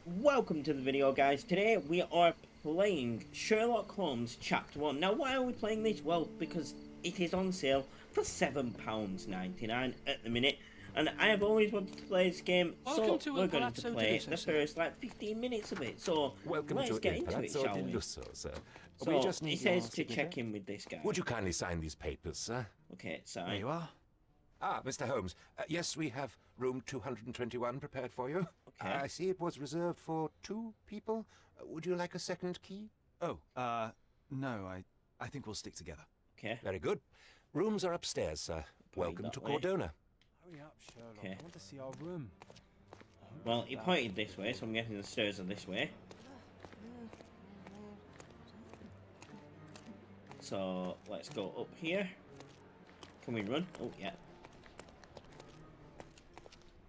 Welcome to the video, guys. Today we are playing Sherlock Holmes Chapter 1. Now, why are we playing this? Well, because it is on sale for £7.99 at the minute. And I have always wanted to play this game, so we're going to play the first, 15 minutes of it. So, let's get into it, shall we? Sir. So, it says to check in with this guy. Would you kindly sign these papers, sir? Okay, sign. There you are. Ah, Mr. Holmes. Yes, we have room 221 prepared for you. Okay. I see it was reserved for 2 people. Would you like a second key? Oh, no, I think we'll stick together. Okay. Very good. Rooms are upstairs, sir. Welcome to that way. Cordona. Hurry up, Sherlock. Okay. I want to see our room. Well, he pointed this way, so I'm guessing the stairs are this way. So, let's go up here. Can we run? Oh, yeah.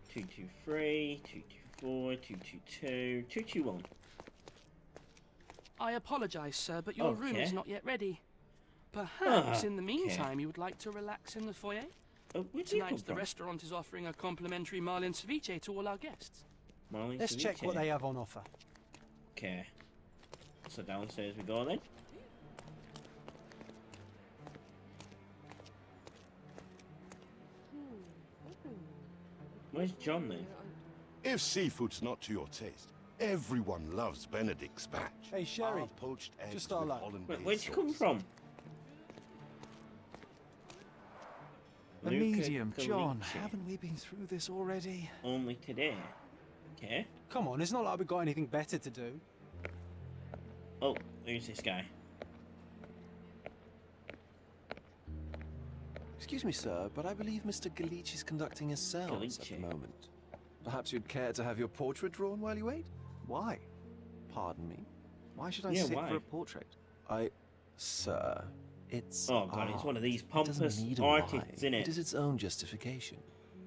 223, 224, 222, 221. I apologise, sir, but your room Okay. is not yet ready. Perhaps in the okay. meantime you would like to relax in the foyer? Where do you come Tonight the from? restaurant is offering a complimentary marlin ceviche to all our guests. Marlin Let's check ceviche. what they have on offer. Okay. So downstairs we go then. Where's John then? If seafood's not to your taste, everyone loves Benedict spatch. Hey, Sherry, Our poached eggs just our with luck. Hollandaise Where'd you come sauce. from? A Luca medium, John. Caliche. Haven't we been through this already? Only today. Okay. Come on, it's not like we've got anything better to do. Oh, who's this guy? Excuse me, sir, but I believe Mr. Galich is conducting a seance at the Galiche. moment. Perhaps you'd care to have your portrait drawn while you wait? Why? Pardon me? Why should I Yeah, sit why? for a portrait? Sir, it's Oh god, it's one of these It doesn't pompous need a artists, why. isn't It it? is its own justification.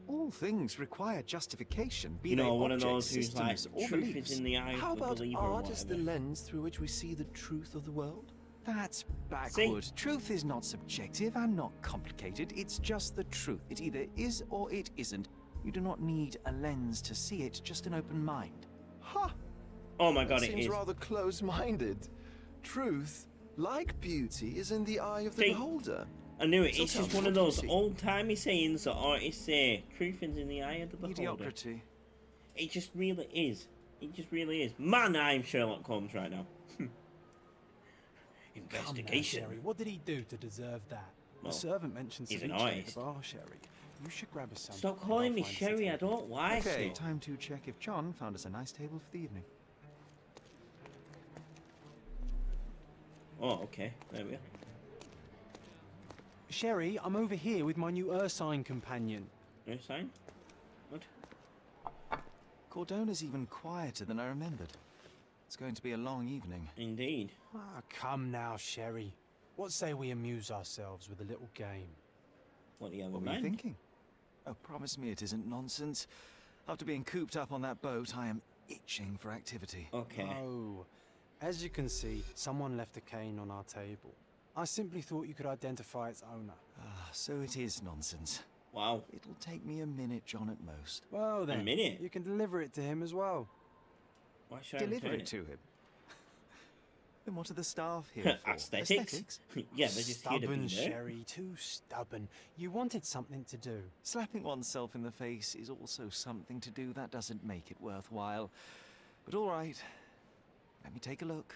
All things require justification, be You know, they one of objects, those who's like, systems, or truth beliefs. is in the eye How of the about believer or art as the whatever. lens through which we see the truth of the world? That's backward. Truth is not subjective and not complicated. It's just the truth. It either is or it isn't. You do not need a lens to see it, just an open mind. Ha! Oh my god, That it seems is. rather close-minded. Truth, like beauty, is in the eye of the See, beholder. I knew it. So It's tell just me, one what of do you those see? old-timey sayings that artists say. Truth is in the eye of the beholder. Mediocrity. It just really is. It just really is. Man, I'm Sherlock Holmes right now. Come now, Investigation. Sherry. What did he do to deserve that? Well, the servant mentioned he's an ceviche at artist. the bar, Sherry. You should grab us some. Stop calling me Sherry. I don't like Okay, it. time to check if John found us a nice table for the evening. Oh, okay. There we go. Sherry, I'm over here with my new Ursine companion. No sign? What? Cordona's even quieter than I remembered. It's going to be a long evening. Indeed. Ah, come now, Sherry. What say we amuse ourselves with a little game? What do you have What in were you mind? thinking? Oh, promise me it isn't nonsense. After being cooped up on that boat, I am itching for activity. Okay. Oh, as you can see, someone left a cane on our table. I simply thought you could identify its owner. Ah, so it is nonsense. Wow. It'll take me a minute, John, at most. Well then, minute? you can deliver it to him as well. Why should I Deliver return it to him. Then what are the staff here for? Aesthetics? Yeah, they're just here to Stubborn, be there. Sherry, too stubborn. You wanted something to do. Slapping oneself in the face is also something to do. That doesn't make it worthwhile. But all right, let me take a look.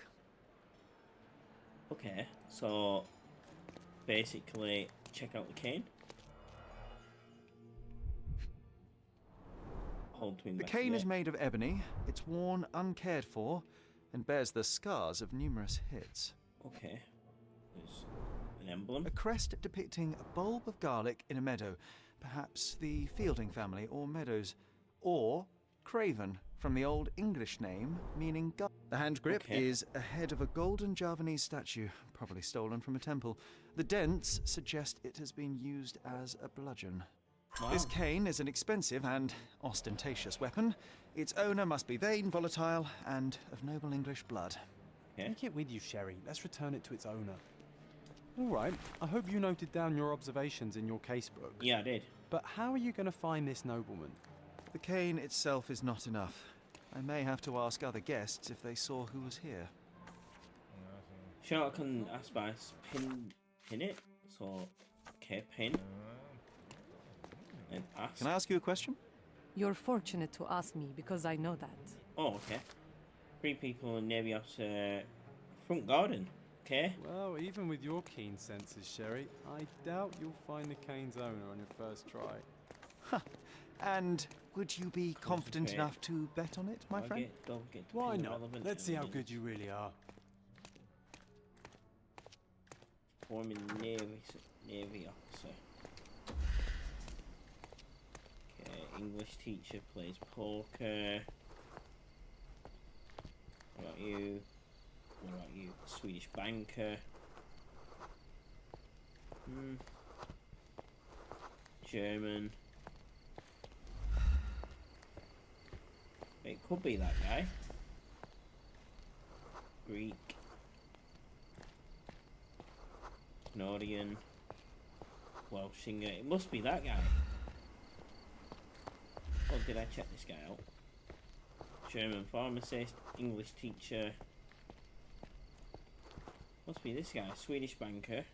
Okay, so basically, check out the cane. Hold to The investigate. cane is made of ebony. It's worn uncared for and bears the scars of numerous hits. Okay. There's an emblem. A crest depicting a bulb of garlic in a meadow, perhaps the Fielding family or Meadows, or Craven from the Old English name meaning gun. The hand grip Okay. is a head of a golden Javanese statue, probably stolen from a temple. The dents suggest it has been used as a bludgeon. Wow. This cane is an expensive and ostentatious weapon. Its owner must be vain, volatile, and of noble English blood. Okay. Take it with you, Sherry. Let's return it to its owner. All right. I hope you noted down your observations in your casebook. Yeah, I did. But how are you going to find this nobleman? The cane itself is not enough. I may have to ask other guests if they saw who was here. Sherlock can ask by pin it. So, okay, pin. And ask. Can I ask you a question? You're fortunate to ask me because I know that. Oh, okay. 3 people in Navy officer front garden. Okay. Well, even with your keen senses, Sherry, I doubt you'll find the cane's owner on your first try. Huh. And would you be confident okay. enough to bet on it, my friend? Don't get Why pin not? relevant Let's see how evidence. good you really are. Forming Navy officer. Okay, English teacher plays poker. What about you? What about you? Swedish banker. German. It could be that guy. Greek. Canadian. Welsh singer. It must be that guy. Or did I check this guy out? German pharmacist. English teacher. Must be this guy. Swedish banker.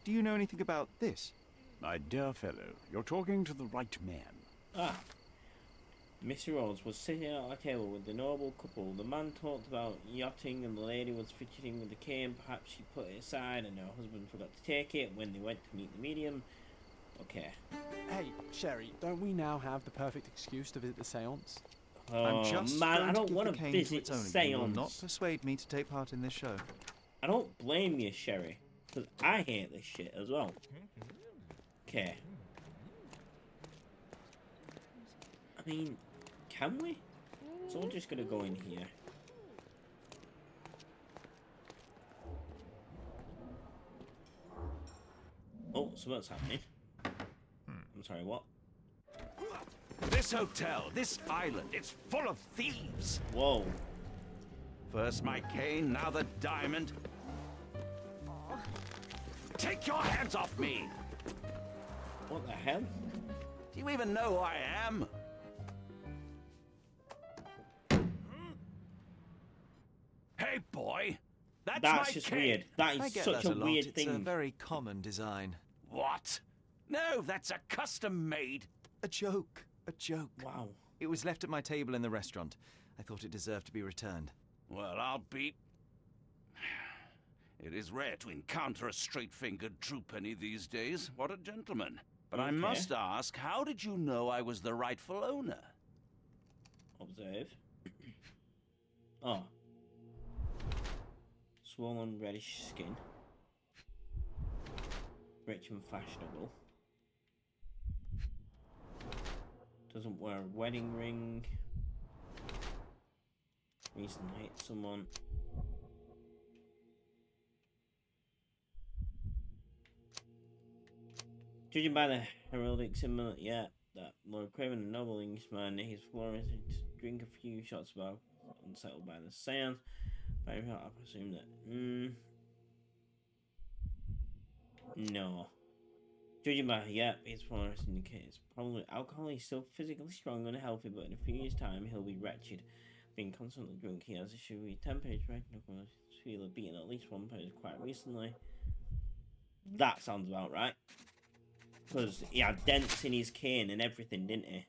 Do you know anything about this? My dear fellow, you're talking to the right man. Ah. Mr. Rhodes was sitting at a table with the noble couple. The man talked about yachting and the lady was fidgeting with the cane. Perhaps she put it aside and her husband forgot to take it when they went to meet the medium. Okay. Hey, Sherry, don't we now have the perfect excuse to visit the seance? Oh, I'm just man, going I don't give want the to cane visit its owner. You will not seance. persuade me to take part in this show. I don't blame you, Sherry, because I hate this shit as well. Okay. I mean, can we? So we're just gonna go in here. Oh, so what's happening? I'm sorry, what? This hotel, this island, it's full of thieves. Whoa. First my cane, now the diamond. Take your hands off me! What the hell? Do you even know who I am? Hey, boy! That's That's my just cane. weird. That I is get such that a lot. weird It's thing. a very common design. What? No, that's a custom-made. A joke. A joke. Wow. It was left at my table in the restaurant. I thought it deserved to be returned. Well, I'll be... It is rare to encounter a straight-fingered true penny these days. What a gentleman. But I Okay. must ask, how did you know I was the rightful owner? Observe. Oh. Swollen reddish skin. Rich and fashionable. Doesn't wear a wedding ring. Recently hit someone. Judging by the heraldic symbol, yeah, that Lord Craven, a noble Englishman, his fluorescent drink a few shots about unsettled by the seance. But I presume that. No. Judging by, yeah, his fluorescent indicates probably alcohol. He's still physically strong and healthy, but in a few years' time, he'll be wretched. Being constantly drunk, he has issue with temperature, right? Feel beaten at least one person quite recently. That sounds about right. Because he had dents in his cane and everything, didn't he?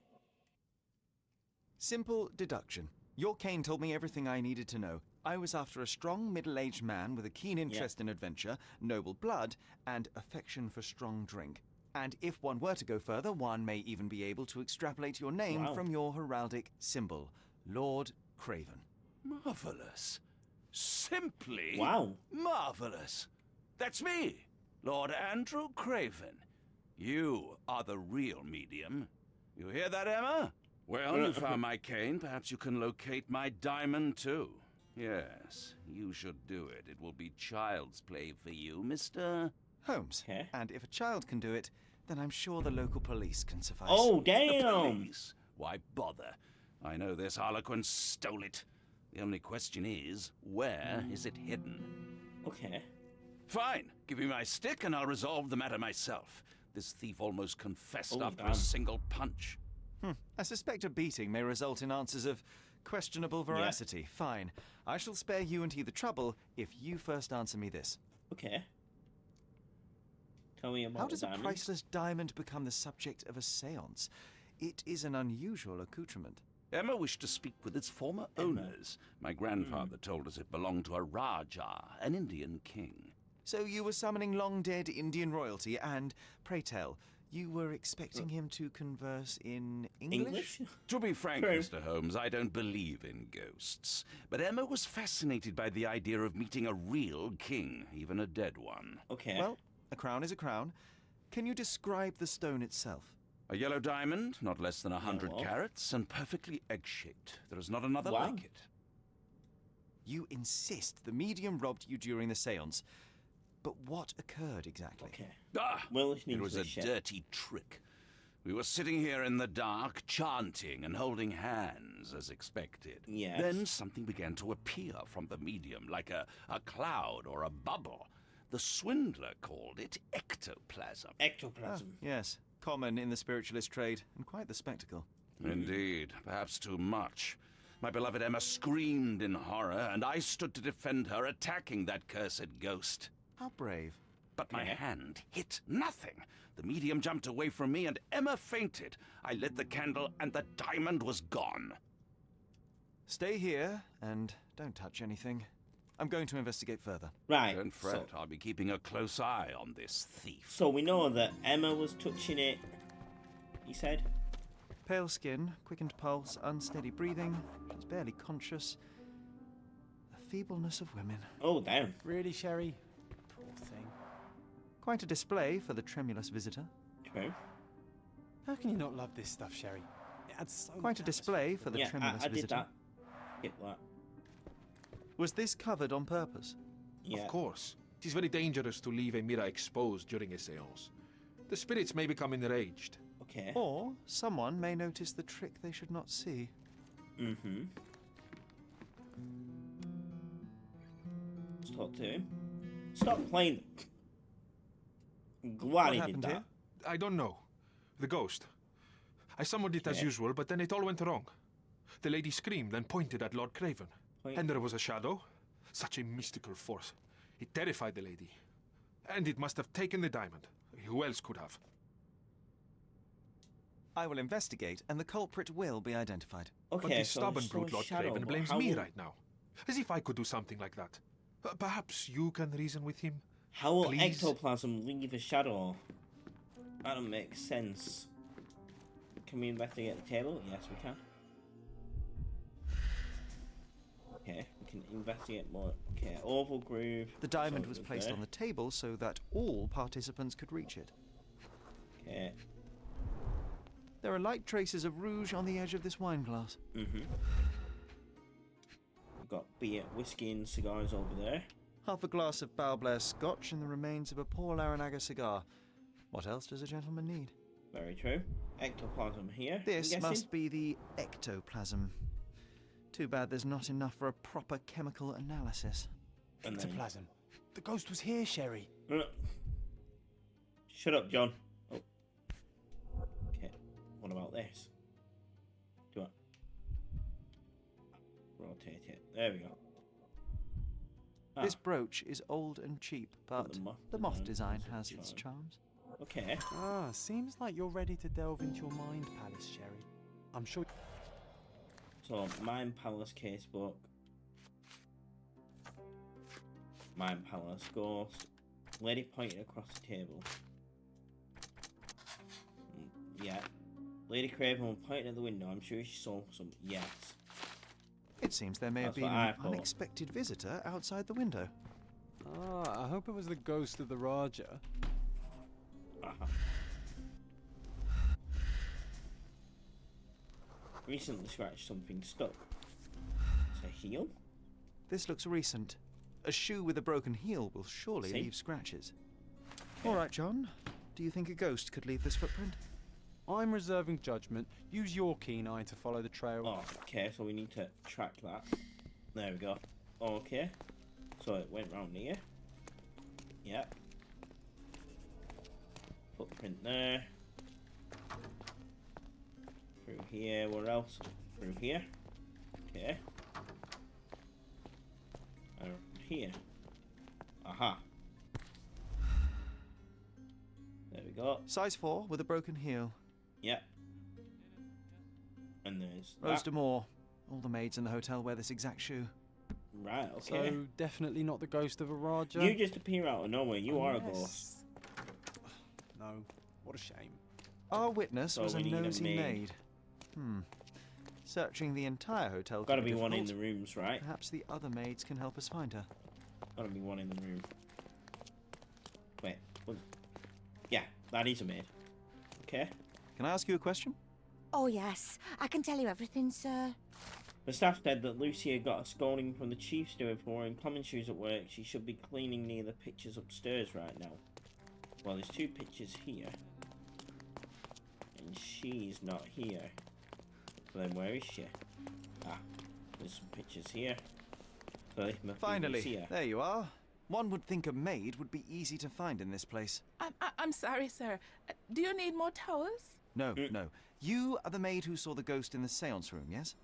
Simple deduction. Your cane told me everything I needed to know. I was after a strong, middle-aged man with a keen interest in adventure, noble blood, and affection for strong drink. And if one were to go further, one may even be able to extrapolate your name Wow. from your heraldic symbol, Lord Craven. Marvelous. Simply Wow. marvelous. That's me, Lord Andrew Craven. You are the real medium. You hear that, Emma? Well, you found my cane. Perhaps you can locate my diamond, too. Yes, you should do it. It will be child's play for you, Mr. Holmes. Okay. And if a child can do it, then I'm sure the local police can suffice. Oh, The damn! police? Why bother? I know this harlequin stole it. The only question is, where is it hidden? Okay. Fine. Give me my stick and I'll resolve the matter myself. This thief almost confessed Oh, after damn. a single punch. I suspect a beating may result in answers of questionable veracity. Fine. I shall spare you and he the trouble if you first answer me this. Okay. Tell me about How does the a diamond. priceless diamond become the subject of a séance? It is an unusual accoutrement. Emma wished to speak with its former owners. My grandfather told us it belonged to a Rajah, an Indian king. So you were summoning long-dead Indian royalty, and, pray tell, you were expecting him to converse in English? To be frank, True. Mr. Holmes, I don't believe in ghosts. But Emma was fascinated by the idea of meeting a real king, even a dead one. Okay. Well, a crown is a crown. Can you describe the stone itself? A yellow diamond, not less than 100 Yellow. carats, and perfectly egg-shaped. There is not another Wow. like it. You insist the medium robbed you during the séance. But what occurred exactly? Okay. Ah, We're listening it to was this a shit. dirty trick. We were sitting here in the dark, chanting and holding hands, as expected. Yes. Then something began to appear from the medium, like a cloud or a bubble. The swindler called it ectoplasm. Ectoplasm. Yes, common in the spiritualist trade, and quite the spectacle. Indeed, perhaps too much. My beloved Emma screamed in horror, and I stood to defend her, attacking that cursed ghost. How brave. But my Okay. hand hit nothing. The medium jumped away from me, and Emma fainted. I lit the candle, and the diamond was gone. Stay here, and don't touch anything. I'm going to investigate further. Right. Don't fret, I'll be keeping a close eye on this thief. So we know that Emma was touching it. He said. Pale skin, quickened pulse, unsteady breathing. She's barely conscious. The feebleness of women. Oh damn. Really, Sherry? Poor thing. Quite a display for the tremulous visitor. True. How can you not love this stuff, Sherry? It adds so Quite much a display for the Yeah, tremulous I did visitor. that. Get that. Was this covered on purpose? Yeah. Of course. It is very dangerous to leave a mirror exposed during a seance. The spirits may become enraged. Okay. Or someone may notice the trick they should not see. Mm-hmm. Let's talk to him. Stop playing. I'm glad What he did happened that. here? I don't know. The ghost. I summoned it as Okay. usual, but then it all went wrong. The lady screamed and pointed at Lord Craven. Point. And there was a shadow. Such a mystical force. It terrified the lady. And it must have taken the diamond. Who else could have? I will investigate, and the culprit will be identified. Okay, But this so stubborn it's so brute Lord shadow, Craven but blames how me will- right now. As if I could do something like that. Perhaps you can reason with him? How will Please? ectoplasm leave a shadow? That don't make sense. Can we investigate the table? Yes, we can. Okay, we can investigate more. Okay, oval groove. The diamond So was it placed there. on the table so that all participants could reach it. Okay. There are light traces of rouge on the edge of this wine glass. Mm-hmm. We've got beer, whiskey, and cigars over there. Half a glass of Balblair scotch and the remains of a Paul Aranaga cigar. What else does a gentleman need? Very true. Ectoplasm here. This I'm guessing. must be the ectoplasm. Too bad there's not enough for a proper chemical analysis. And then- Ectoplasm. The ghost was here, Sherry. Shut up, John. Oh. Okay. What about this? Do I rotate it? There we go. Ah, This brooch is old and cheap, but the the moth moth design design has has its its charms. okay. Ah, seems like you're ready to delve into your mind palace, Sherry. I'm sure. So, Mind Palace casebook. Mind Palace ghost. Lady pointing across the table. Yeah. Lady Craven pointing at the window. I'm sure she saw some. Yes. It seems there may have That's been what I an thought. unexpected visitor outside the window. Ah, I hope it was the ghost of the Raja. Uh-huh. Recently scratched something stuck. It's a heel? This looks recent. A shoe with a broken heel will surely See? leave scratches. All right, John. Do you think a ghost could leave this footprint? I'm reserving judgment. Use your keen eye to follow the trail. Oh, okay, so we need to track that. There we go. Okay. So it went round here. Yep. Footprint there. Through here. Where else? Through here. Okay. Here. Aha. There we go. Size 4 with a broken heel. Yep. And there's Rose that. D'Amour. All the maids in the hotel wear this exact shoe. Right, okay. So, definitely not the ghost of a Raja? You just appear out of nowhere. You are a ghost. No, what a shame. Our witness So was a we need a nosy maid. maid. Searching the entire hotel. Gotta could be one in difficult. the rooms, right? Perhaps the other maids can help us find her. Gotta be one in the room. Wait. Yeah, that is a maid. Okay. Can I ask you a question? Oh, yes. I can tell you everything, sir. The staff said that Lucia got a scolding from the chief steward for wearing common shoes at work. She should be cleaning near the pictures upstairs right now. Well, there's 2 pictures here. And she's not here. So then where is she? Ah, there's some pictures here. So this must be Finally, Lucia. there you are. One would think a maid would be easy to find in this place. I'm sorry, sir. Do you need more towels? No, no. You are the maid who saw the ghost in the seance room, yes?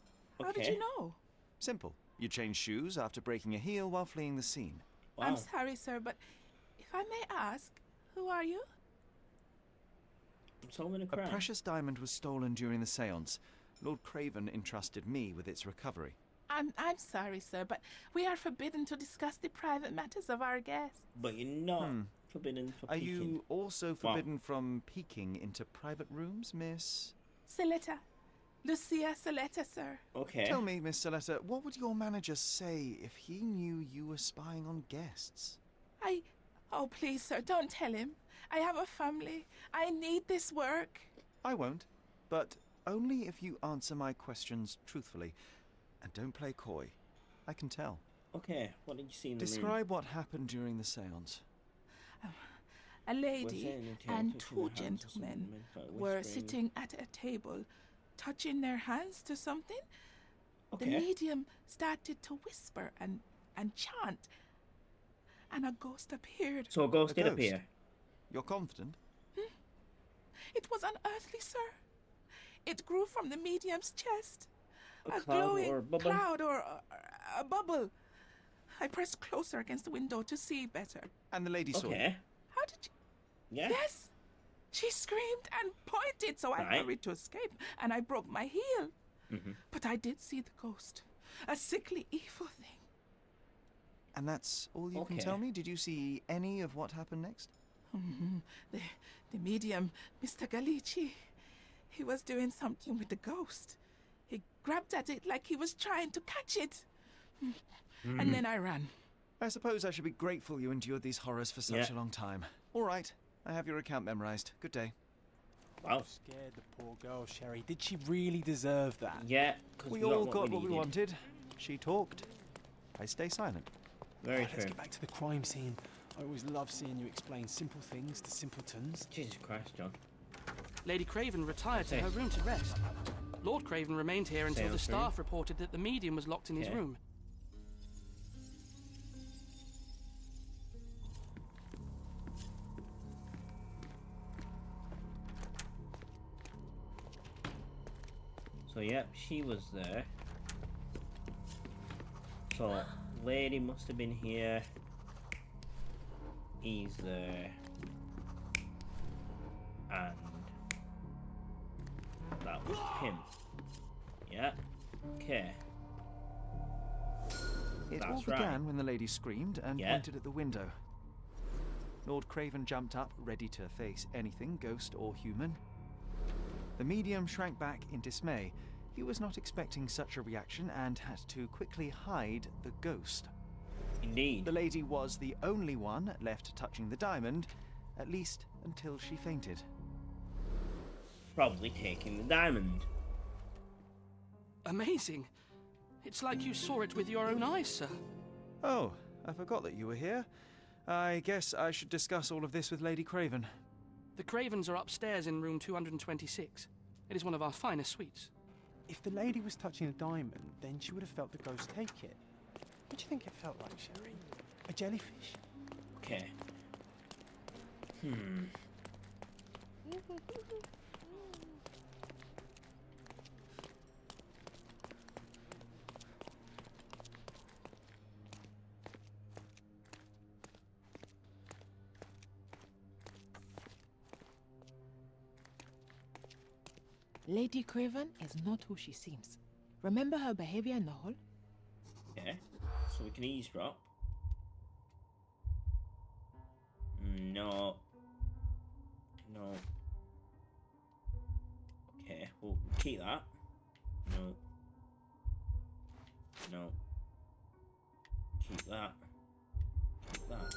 How did you know? Simple. You changed shoes after breaking a heel while fleeing the scene. Wow. I'm sorry, sir, but if I may ask, who are you? I'm solving a A crime. precious diamond was stolen during the seance. Lord Craven entrusted me with its recovery. I'm sorry, sir, but we are forbidden to discuss the private matters of our guests. But you're not forbidden for Are peeking. you also forbidden from peeking into private rooms, Miss? Saletta. Lucia Saletta, sir. Okay. Tell me, Miss Saletta, what would your manager say if he knew you were spying on guests? Oh, please, sir, don't tell him. I have a family. I need this work. I won't, but only if you answer my questions truthfully. And don't play coy. I can tell. Okay, what did you see in the room? Describe what happened during the seance. A lady and 2 gentlemen were sitting at a table, touching their hands to something. Okay. The medium started to whisper and chant, and a ghost appeared. So a ghost did appear? You're confident? It was unearthly, sir. It grew from the medium's chest. A cloud glowing or a bubble? cloud or a bubble. I pressed closer against the window to see better. And the lady saw you? How did you... Yeah. Yes. She screamed and pointed, so I hurried to escape, and I broke my heel. But I did see the ghost. A sickly, evil thing. And that's all you can tell me? Did you see any of what happened next? The medium, Mr. Galici, he was doing something with the ghost. He grabbed at it like he was trying to catch it. And then I ran. I suppose I should be grateful you endured these horrors for such a long time. All right, I have your account memorized. Good day. Wow. Scared the poor girl, Sherry. Did she really deserve that? Yeah, because We all got what we wanted. She talked. I stay silent. Very Let's get back to the crime scene. I always love seeing you explain simple things to simpletons. Jesus Christ, John. Lady Craven retired to her room to rest. Lord Craven remained here until the staff reported that the medium was locked in his room. So, yep, she was there. So, lady must have been here. He's there. And that was him. Yeah. Okay. It all That's began when the lady screamed and pointed at the window. Lord Craven jumped up, ready to face anything, ghost or human. The medium shrank back in dismay. He was not expecting such a reaction and had to quickly hide the ghost. Indeed. The lady was the only one left touching the diamond, at least until she fainted. Probably taking the diamond. Amazing. It's like you saw it with your own eyes, sir. Oh, I forgot that you were here. I guess I should discuss all of this with Lady Craven. The Cravens are upstairs in room 226. It is one of our finest suites. If the lady was touching a diamond, then she would have felt the ghost take it. What do you think it felt like, Sherry? A jellyfish? Okay. Lady Craven is not who she seems. Remember her behavior in the hall? Yeah. So we can eavesdrop. No. No. Okay, we'll keep that. No. No. Keep that. Keep that.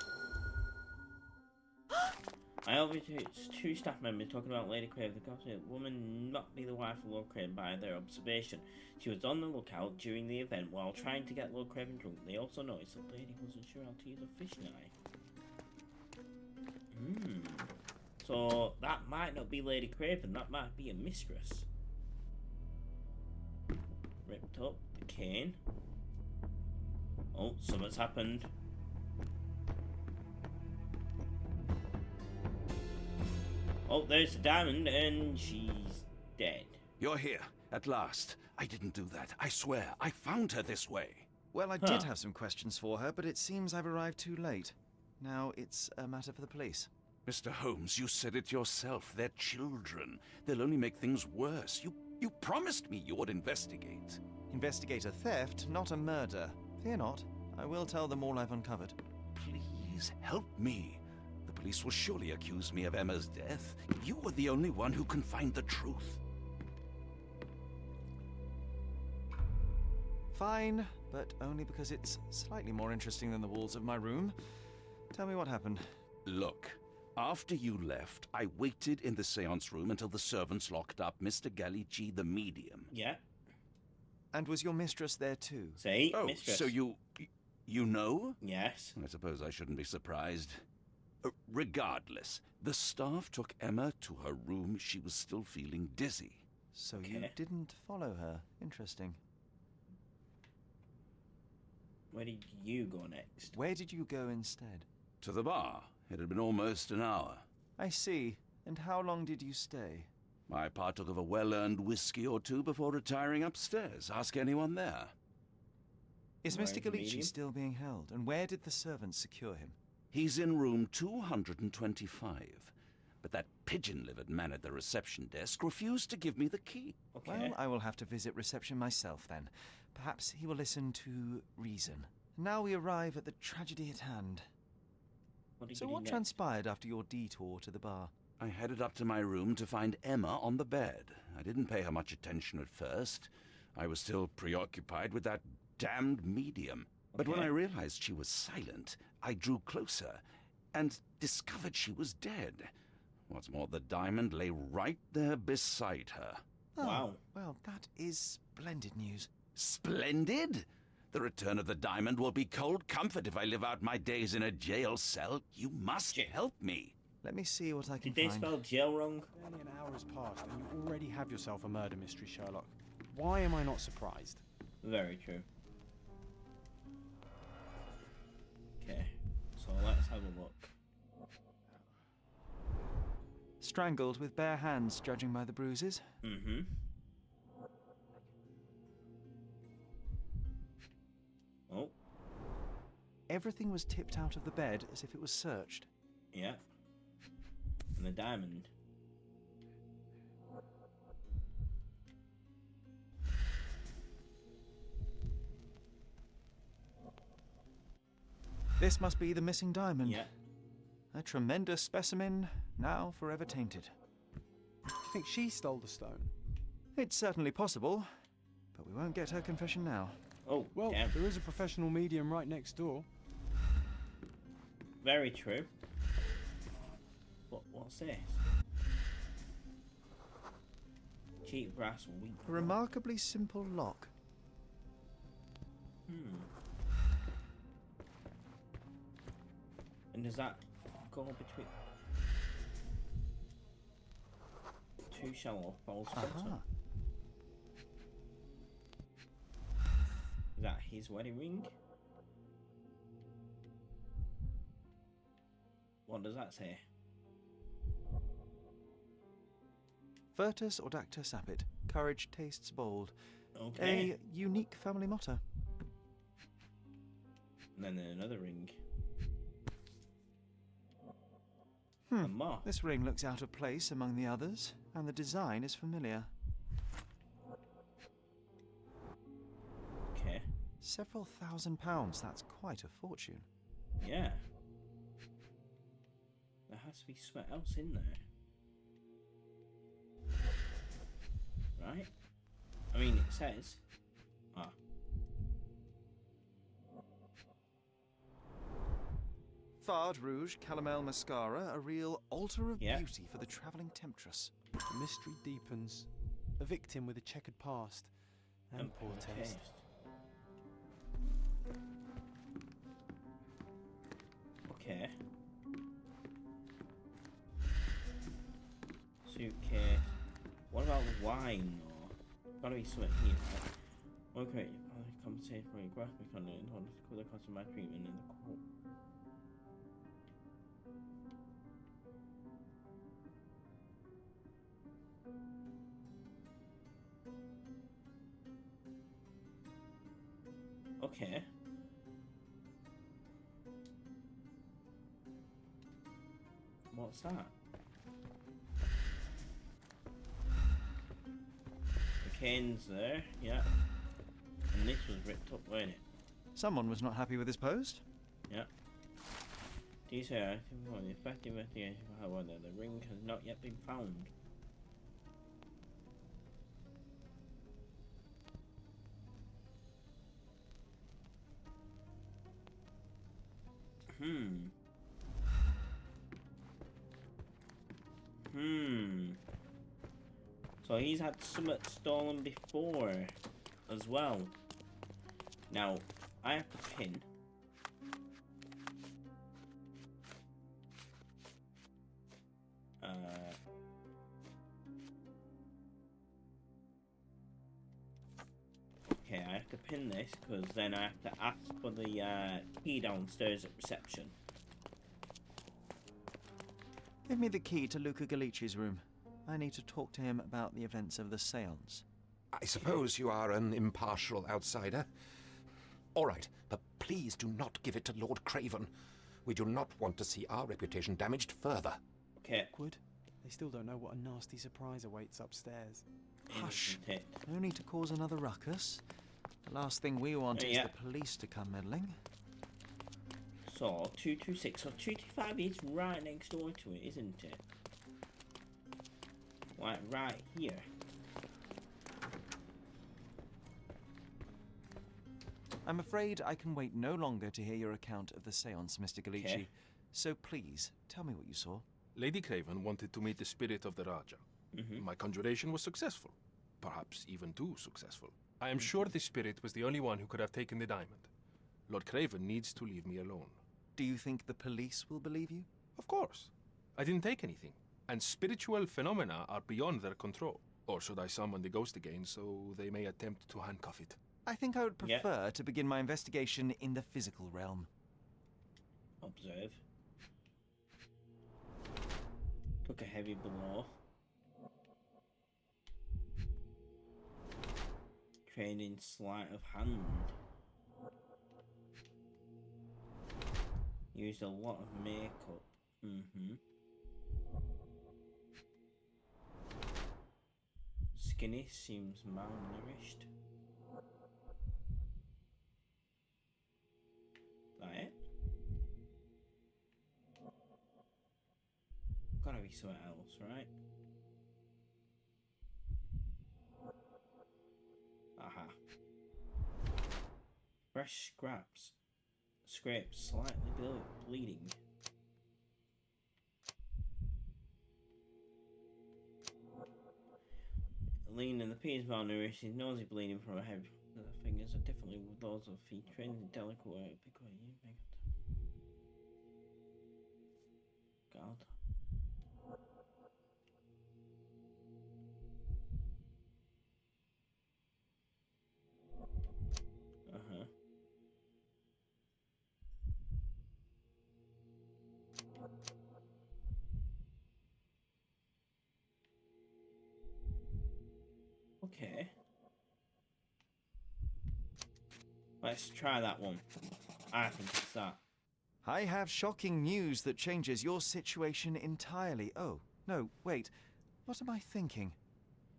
I overheard two staff members talking about Lady Craven. The gossip woman not be the wife of Lord Craven by their observation. She was on the lookout during the event while trying to get Lord Craven drunk. They also noticed the lady wasn't sure how to use a fish knife. So that might not be Lady Craven, that might be a mistress. Ripped up the cane. Oh, something's happened. Oh, there's the diamond, and she's dead. You're here, at last. I didn't do that. I swear, I found her this way. Well, I did have some questions for her, but it seems I've arrived too late. Now it's a matter for the police. Mr. Holmes, you said it yourself. They're children. They'll only make things worse. You promised me you would investigate. Investigate a theft, not a murder. Fear not. I will tell them all I've uncovered. Please, help me. The police will surely accuse me of Emma's death. You are the only one who can find the truth. Fine, but only because it's slightly more interesting than the walls of my room. Tell me what happened. Look, after you left, I waited in the seance room until the servants locked up Mr. Galici, the medium. Yeah. And was your mistress there too? Say, oh, mistress. So you know? Yes. I suppose I shouldn't be surprised. Regardless, the staff took Emma to her room. She was still feeling dizzy. So you didn't follow her. Interesting. Where did you go next? Where did you go instead? To the bar. It had been almost an hour. I see. And how long did you stay? I partook of a well-earned whiskey or two before retiring upstairs. Ask anyone there. Is Mr. Galici still being held? And where did the servants secure him? He's in room 225. But that pigeon-livered man at the reception desk refused to give me the key. Okay. Well, I will have to visit reception myself then. Perhaps he will listen to reason. Now we arrive at the tragedy at hand. So what transpired after your detour to the bar? I headed up to my room to find Emma on the bed. I didn't pay her much attention at first. I was still preoccupied with that damned medium. But when I realized she was silent, I drew closer and discovered she was dead. What's more, the diamond lay right there beside her. Oh, wow. Well, that is splendid news. Splendid? The return of the diamond will be cold comfort if I live out my days in a jail cell. You must help me. Let me see what I can find. Did they spell jail wrong? Barely an hour has passed and you already have yourself a murder mystery, Sherlock. Why am I not surprised? Very true. Okay, so let's have a look. Strangled with bare hands, judging by the bruises. Mm-hmm. Oh. Everything was tipped out of the bed as if it was searched. Yeah. And the diamond. This must be the missing diamond. Yeah. A tremendous specimen, now forever tainted. Do you think she stole the stone? It's certainly possible, but we won't get her confession now. Oh, well, damn. there is a professional medium right next door. Very true. What's this? Cheap brass weak. A remarkably simple lock. And does that go between two shallow bolts? Is that his wedding ring? What does that say? Virtus audacta sapit. Courage tastes bold. Okay. A unique family motto. And then another ring. This ring looks out of place among the others, and the design is familiar. Several £1,000s, that's quite a fortune. Yeah. There has to be something else in there. Right? I mean, it says... Ah. Fard Rouge, Calomel Mascara, a real altar of beauty for the travelling temptress. The mystery deepens. A victim with a checkered past and poor taste. Okay. Suitcase. What about the wine, though? Gotta be something here, right? Okay, compensate for your graphic on it in order to cover the cost of my treatment in the court. Okay. What's that? The cane's there, yeah. And this was ripped up, wasn't it? Someone was not happy with his post. Yeah. These are the effective investigation for how whether the ring has not yet been found. So he's had something stolen before as well. Now, I have to pin. Okay, I have to pin this because then I have to ask for the key downstairs at reception. Give me the key to Luca Galici's room. I need to talk to him about the events of the séance. I suppose you are an impartial outsider. All right, but please do not give it to Lord Craven. We do not want to see our reputation damaged further. Okay. Awkward. They still don't know what a nasty surprise awaits upstairs. Hush. No need to cause another ruckus. The last thing we want is the police to come meddling. So, 226. So 225 is right next door to it, isn't it? Like, right here. I'm afraid I can wait no longer to hear your account of the séance, Mr. Galici. Okay. So please, tell me what you saw. Lady Craven wanted to meet the spirit of the Raja. My conjuration was successful. Perhaps even too successful. I am sure the spirit was the only one who could have taken the diamond. Lord Craven needs to leave me alone. Do you think the police will believe you? Of course. I didn't take anything. And spiritual phenomena are beyond their control. Or should I summon the ghost again so they may attempt to handcuff it? I think I would prefer to begin my investigation in the physical realm. Observe. Took a heavy blow. Training sleight of hand. Used a lot of makeup. Skinny, seems malnourished. That it? Gotta be something else, right? Aha. Fresh scraps. Scrapes slightly bleeding. Lean and the pea is malnourished. His nose is bleeding from a head. The fingers are differently with those of feet trained in delicate work because you make it. God. Okay. Let's try that one. I think it's that. I have shocking news that changes your situation entirely. Oh, no, wait. What am I thinking?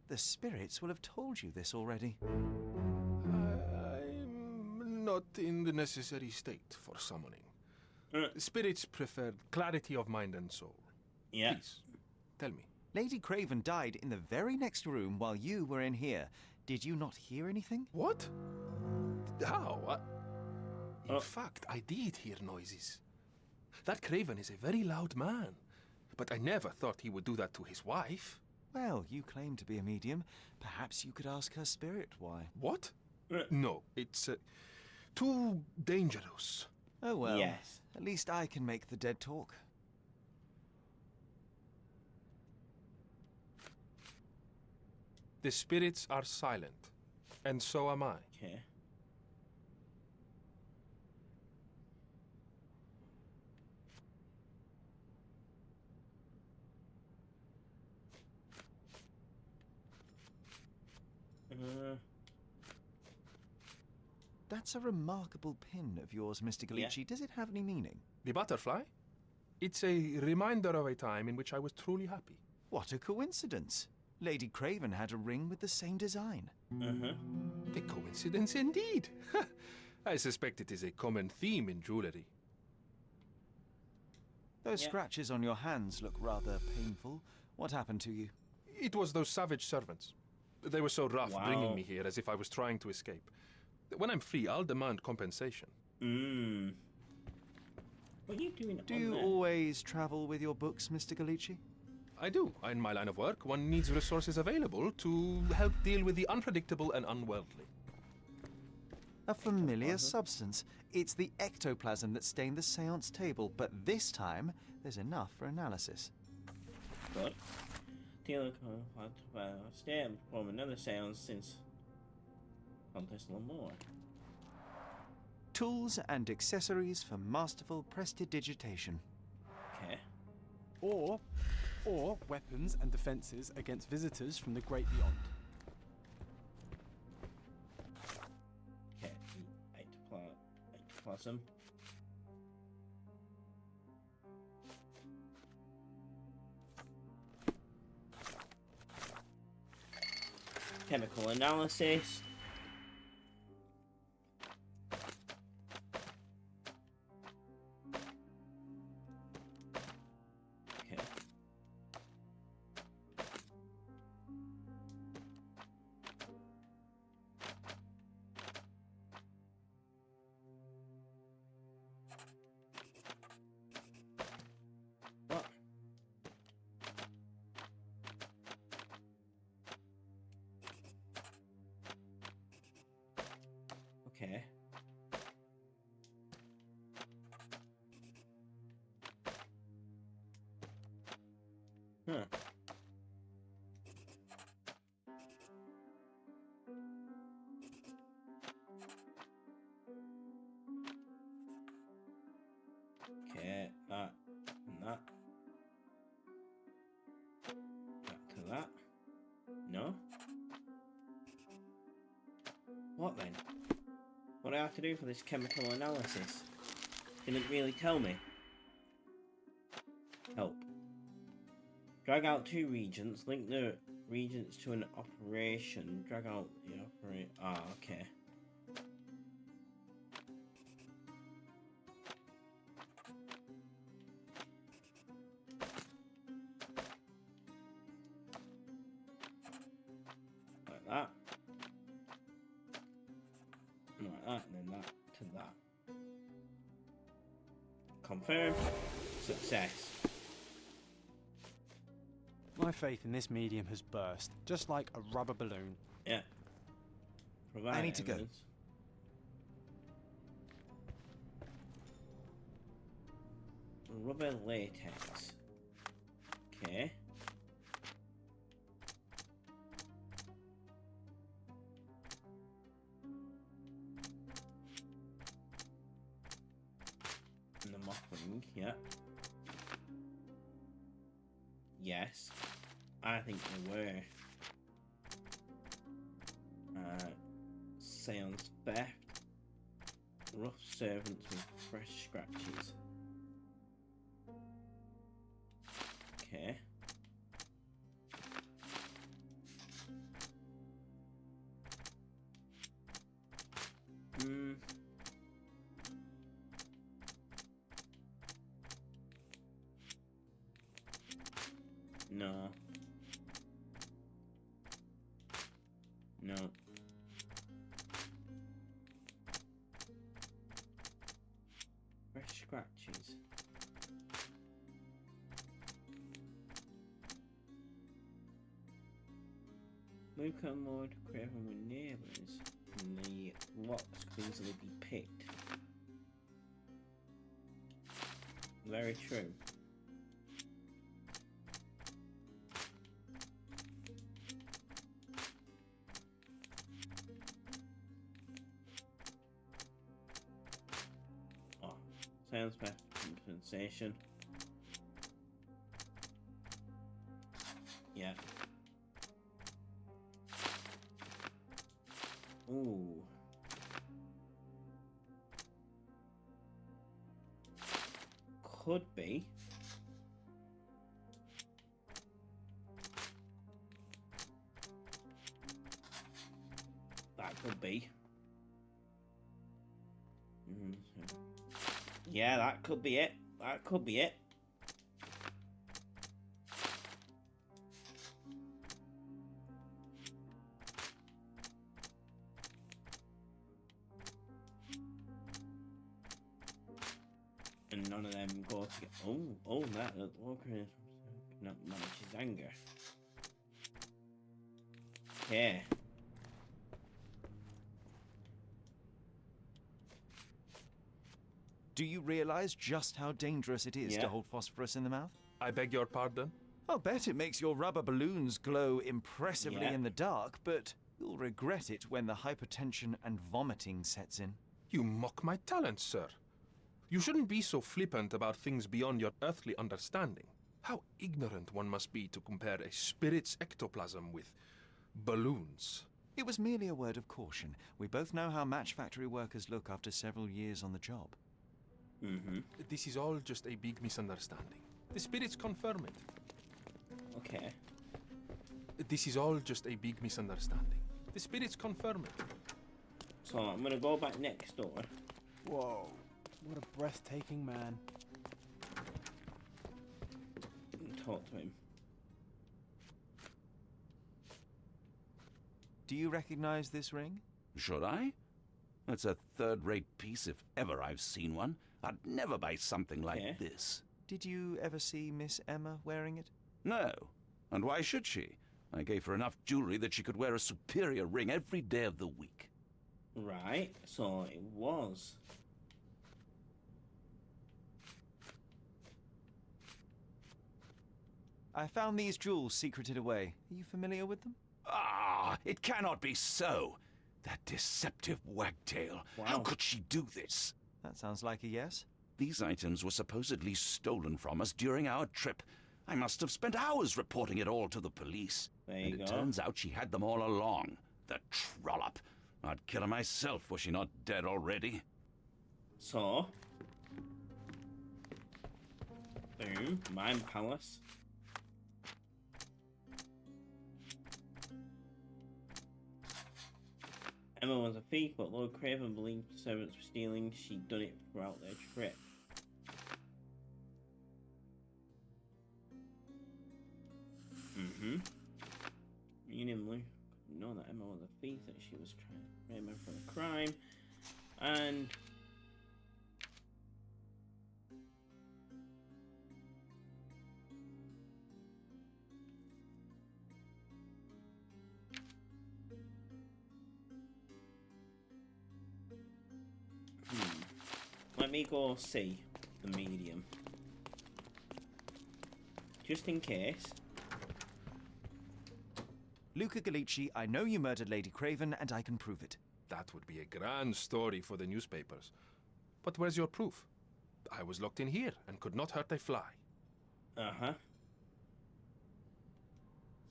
The spirits will have told you this already. I'm not in the necessary state for summoning. Spirits prefer clarity of mind and soul. Yeah. Please, tell me. Lady Craven died in the very next room while you were in here. Did you not hear anything? What? How? In fact, I did hear noises. That Craven is a very loud man, but I never thought he would do that to his wife. Well, you claim to be a medium. Perhaps you could ask her spirit why. What? No, it's too dangerous. Oh well. Yes. At least I can make the dead talk. The spirits are silent, and so am I. Okay. That's a remarkable pin of yours, Mr. Galici. Yeah. Does it have any meaning? The butterfly? It's a reminder of a time in which I was truly happy. What a coincidence. Lady Craven had a ring with the same design. A coincidence indeed. I suspect it is a common theme in jewellery. Those scratches on your hands look rather painful. What happened to you? It was those savage servants. They were so rough bringing me here as if I was trying to escape. When I'm free, I'll demand compensation. What are you doing Do you always travel with your books, Mr. Galici? I do. In my line of work, one needs resources available to help deal with the unpredictable and unworldly. A familiar substance. It's the ectoplasm that stained the seance table, but this time there's enough for analysis. Good. Taylor stay and perform another seance since contest a little more. Tools and accessories for masterful prestidigitation. Okay. Or weapons and defenses against visitors from the great beyond. Okay, ectoplasm. Chemical analysis. Okay. What? Okay. Huh. Okay, that and that. Back to that. No? What then? What do I have to do for this chemical analysis? Didn't really tell me. Help. Drag out 2 regents, link the regents to an operation, drag out the okay. Like that. Like that, and then that to that. Confirm. Success. My faith in this medium has burst, just like a rubber balloon. Yeah. Provide I need to go. evidence. Rubber latex. Okay. And the mockling, yeah. Yes. I think they were. Seance theft. Rough servants with fresh scratches. Okay. No. No. Fresh scratches. Luke and Lord Craven were neighbours, and the locks could easily be picked. Very true. Oh, sales pack compensation. Yeah. Ooh. Could be. That could be. Yeah, that could be it. That could be it. And none of them go together. Oh, that Walker cannot manage his anger. Okay. Do you realize just how dangerous it is to hold phosphorus in the mouth? I beg your pardon? I'll bet it makes your rubber balloons glow impressively in the dark, but you'll regret it when the hypertension and vomiting sets in. You mock my talents, sir. You shouldn't be so flippant about things beyond your earthly understanding. How ignorant one must be to compare a spirit's ectoplasm with balloons. It was merely a word of caution. We both know how match factory workers look after several years on the job. This is all just a big misunderstanding. The spirits confirm it. Okay. This is all just a big misunderstanding. The spirits confirm it. So I'm gonna go back next door. Whoa, what a breathtaking man. And talk to him. Do you recognize this ring? Should I? It's a third-rate piece if ever I've seen one. I'd never buy something like this. Did you ever see Miss Emma wearing it? No. And why should she? I gave her enough jewelry that she could wear a superior ring every day of the week. Right, so it was. I found these jewels secreted away. Are you familiar with them? Ah, it cannot be so. That deceptive wagtail. Wow. How could she do this? That sounds like a yes. These items were supposedly stolen from us during our trip. I must have spent hours reporting it all to the police. There you go. It turns out she had them all along. The trollop. I'd kill her myself, was she not dead already? So. Boom. Mine Palace. Emma was a thief, but Lord Craven believed the servants were stealing. She'd done it throughout their trip. Unanimously know that Emma was a thief, that she was trying to frame her for a crime, and let me go see the medium. Just in case. Luca Gallici, I know you murdered Lady Craven, and I can prove it. That would be a grand story for the newspapers. But where's your proof? I was locked in here and could not hurt a fly. Uh-huh.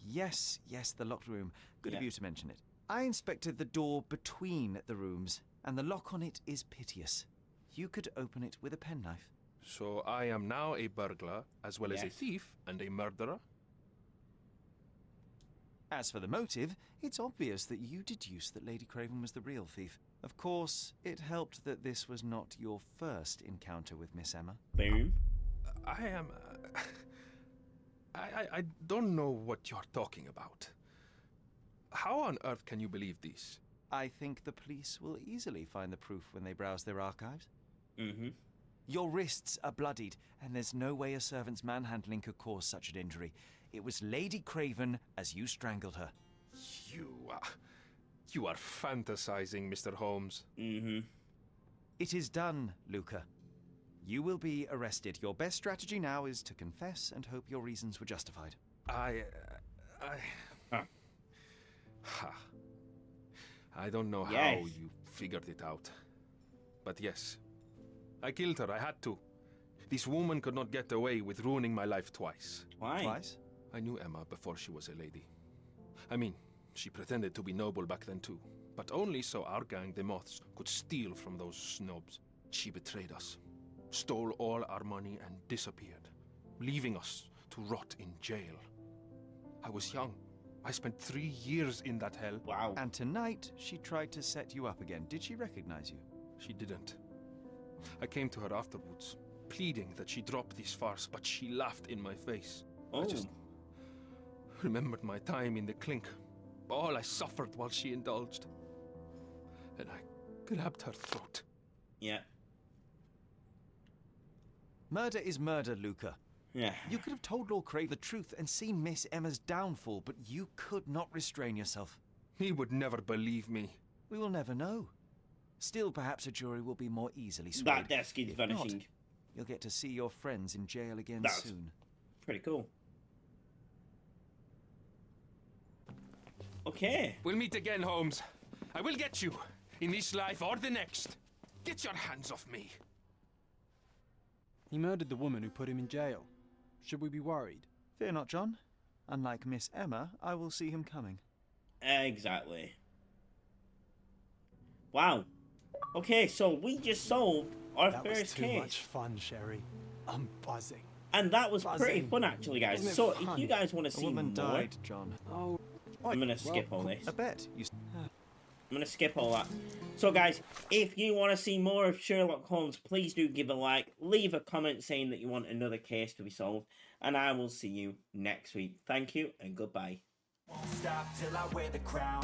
Yes, the locked room. Good of you to mention it. I inspected the door between the rooms, and the lock on it is piteous. You could open it with a penknife. So I am now a burglar, as well as a thief and a murderer? As for the motive, it's obvious that you deduced that Lady Craven was the real thief. Of course, it helped that this was not your first encounter with Miss Emma. Boom. I I don't know what you're talking about. How on earth can you believe this? I think the police will easily find the proof when they browse their archives. Mm-hmm. Your wrists are bloodied, and there's no way a servant's manhandling could cause such an injury. It was Lady Craven as you strangled her. You are fantasizing, Mr. Holmes. Mm-hmm. It is done, Luca. You will be arrested. Your best strategy now is to confess and hope your reasons were justified. I don't know how you figured it out. But yes, I killed her. I had to. This woman could not get away with ruining my life twice. Why? Twice? I knew Emma before she was a lady. I mean, she pretended to be noble back then too. But only so our gang, the Moths, could steal from those snobs. She betrayed us, stole all our money and disappeared, leaving us to rot in jail. I was young. I spent 3 years in that hell. Wow. And tonight, she tried to set you up again. Did she recognize you? She didn't. I came to her afterwards, pleading that she drop this farce, but she laughed in my face. Oh. I just remembered my time in the clink, all I suffered while she indulged. And I grabbed her throat. Yeah. Murder is murder, Luca. Yeah. You could have told Lord Craven the truth and seen Miss Emma's downfall, but you could not restrain yourself. He would never believe me. We will never know. Still, perhaps a jury will be more easily swayed. That desk is If vanishing. not, you'll get to see your friends in jail again That's soon. pretty cool. Okay. We'll meet again, Holmes. I will get you, in this life or the next. Get your hands off me. He murdered the woman who put him in jail. Should we be worried? Fear not, John. Unlike Miss Emma, I will see him coming. Exactly. Wow. Okay, so we just solved our That first was too case. much fun, Sherry. I'm buzzing. And that was pretty Buzzing. fun, actually, guys. Wasn't it So fun? if you guys want to see A woman more, died, John. Oh, I'm going to skip all this. I bet you. I'm going to skip all that. So, guys, if you want to see more of Sherlock Holmes, please do give a like. Leave a comment saying that you want another case to be solved. And I will see you next week. Thank you and goodbye. Won't stop till I wear the crown.